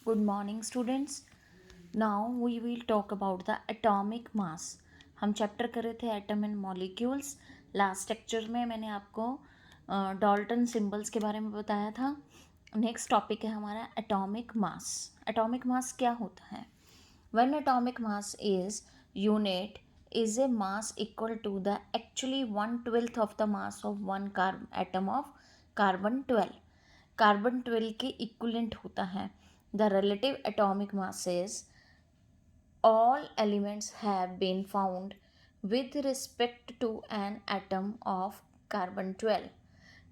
Good morning, students. Now we will talk about the atomic mass. हम chapter कर रहे थे atom and molecules. Last lecture में मैंने आपको डाल्टन सिंबल्स के बारे में बताया था. नेक्स्ट टॉपिक है हमारा एटॉमिक मास. एटॉमिक मास क्या होता है? When atomic mass is unit is a mass equal to the actually 1/12 of the mass of one atom of carbon 12. Carbon 12 के इक्वलेंट होता है. The relative atomic masses all elements have been found with respect to an atom of carbon 12.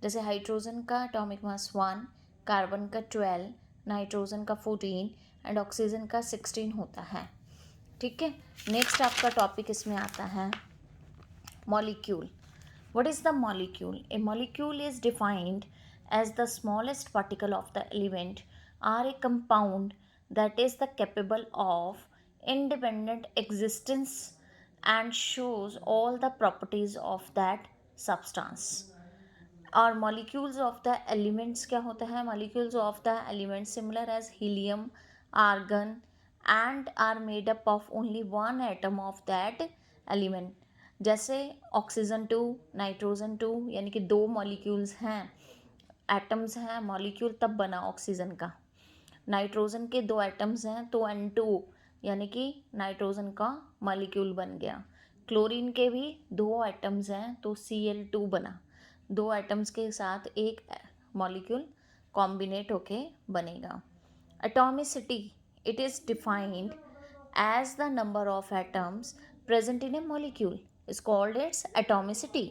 जैसे hydrogen का atomic mass 1, carbon का 12, nitrogen का 14 and oxygen का 16 होता है. ठीक है. नेक्स्ट आपका टॉपिक इसमें आता है molecule. What is the molecule? A molecule is defined as the smallest particle of the element or a compound that is the capable of independent existence and shows all the properties of that substance. और molecules of the elements क्या होता है? Molecules of the elements similar as helium, argon and are made up of only one atom of that element. जैसे oxygen 2, nitrogen 2 यानी कि 2 molecules हैं, atoms हैं. Molecule तब बना ऑक्सीजन का. नाइट्रोजन के 2 एटम्स हैं तो N2 यानी कि नाइट्रोजन का मॉलिक्यूल बन गया. क्लोरीन के भी 2 एटम्स हैं तो Cl2 बना. 2 एटम्स के साथ एक मॉलिक्यूल कॉम्बिनेट होके बनेगा. Atomicity, it is defined as the number of atoms present in a molecule is called its atomicity.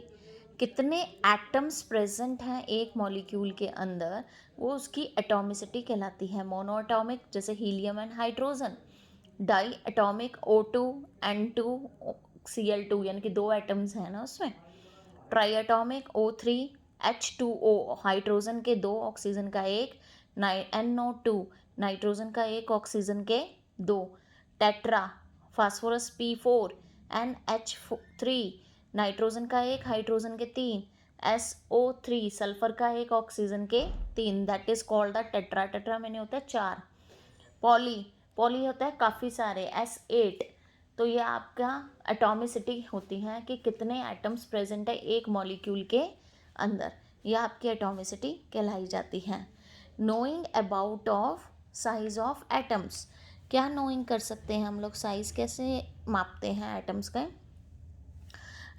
कितने एटम्स प्रेजेंट हैं एक मॉलिक्यूल के अंदर, वो उसकी एटॉमिसिटी कहलाती है. मोनो एटॉमिक जैसे helium and hydrogen. Diatomic O2 N2 Cl2 यानी कि 2 एटम्स हैं ना उसमें. Try atomic O3 H2O hydrogen के 2, ऑक्सीजन का 1, NO2 नाइट्रोजन का 1, ऑक्सीजन के 2. Tetra phosphorus P4 NH3 nitrogen का 1, हाइड्रोजन के 3, SO3 सल्फर का 1, ऑक्सीजन के 3. That is called the tetra. Tetra मैंने होता है 4. पॉली, पॉली होता है काफ़ी सारे, S8. तो ये आपका एटॉमिसिटी होती है कि कितने एटम्स प्रेजेंट है एक मॉलिक्यूल के अंदर. यह आपकी एटॉमिसिटी कहलाई जाती है. Knowing about of size of atoms. क्या नोइंग कर सकते हैं हम लोग? साइज कैसे मापते हैं एटम्स का?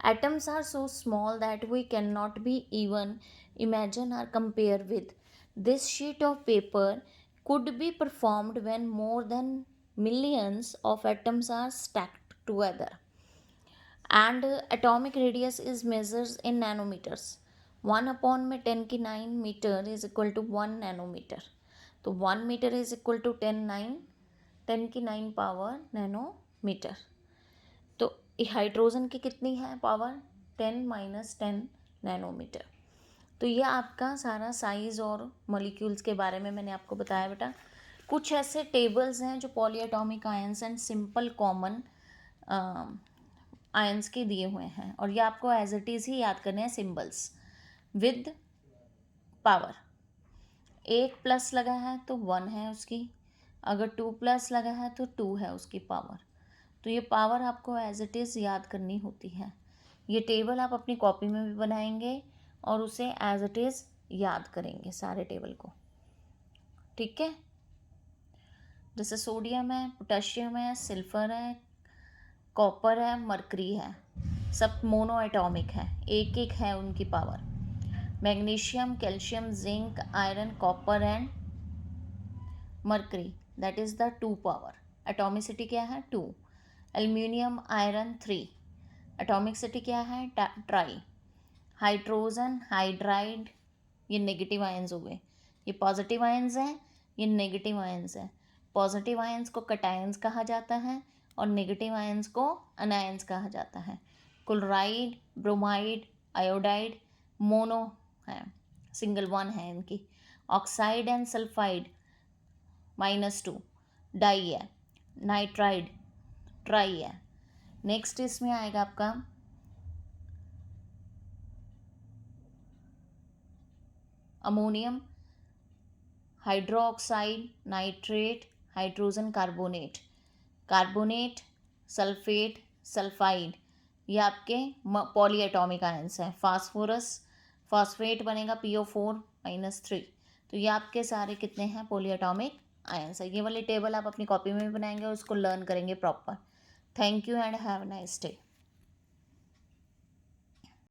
Atoms are so small that we can not be even imagine और compare with. This sheet of paper could be performed when more than millions of atoms are stacked together. And atomic radius is measured in nanometers. 1 upon में 10 की 9 metre is equal to 1 nanometer. तो 1 metre is equal to 10 की 9 power nanometre. तो hydrogen की कितनी है power? 10 - 10 nanometre. तो ये आपका सारा साइज़ और मॉलिक्यूल्स के बारे में मैंने आपको बताया बेटा. कुछ ऐसे टेबल्स हैं जो polyatomic ions and simple common ions के दिए हुए हैं और ये आपको एज इट इज़ ही याद करने हैं सिंबल्स विद पावर. 1 प्लस लगा है तो 1 है उसकी, अगर 2 प्लस लगा है तो 2 है उसकी पावर. तो ये पावर आपको एज इट इज़ याद करनी होती है. ये टेबल आप अपनी कॉपी में भी बनाएंगे और उसे एज इट इज़ याद करेंगे सारे टेबल को. ठीक है. जैसे सोडियम है, पोटेशियम है, सिल्फर है, कॉपर है, मरकरी है, सब मोनो एटॉमिक है, एक एक है उनकी power. Magnesium, calcium, zinc, iron, copper and mercury, that is the 2 power. Atomicity क्या है? 2. Aluminium, iron 3. एटॉमिसिटी क्या है? ट्राई. हाइड्रोजन, हाइड्राइड, ये नेगेटिव आयंस हो गए. ये पॉजिटिव आयंस हैं, ये नेगेटिव आयंस हैं. पॉजिटिव आयंस को कटायंस कहा जाता है और नेगेटिव आयंस को अनायंस कहा जाता है. क्लोराइड, ब्रोमाइड, आयोडाइड मोनो है, सिंगल 1 है इनकी. ऑक्साइड एंड सल्फाइड -2 डाई है. नाइट्राइड ट्राई है. नेक्स्ट इसमें आएगा आपका ammonium hydroxide, nitrate, hydrogen carbonate, carbonate, sulphate, sulphide, ये आपके पॉली एटॉमिक आयंस हैं। फास्फोरस, फॉस्फेट बनेगा PO4-3। तो ये आपके सारे कितने हैं, पॉली एटॉमिक आयंस है। ये वाली टेबल आप अपनी कॉपी में भी बनाएंगे और उसको लर्न करेंगे proper. Thank you and have a nice day.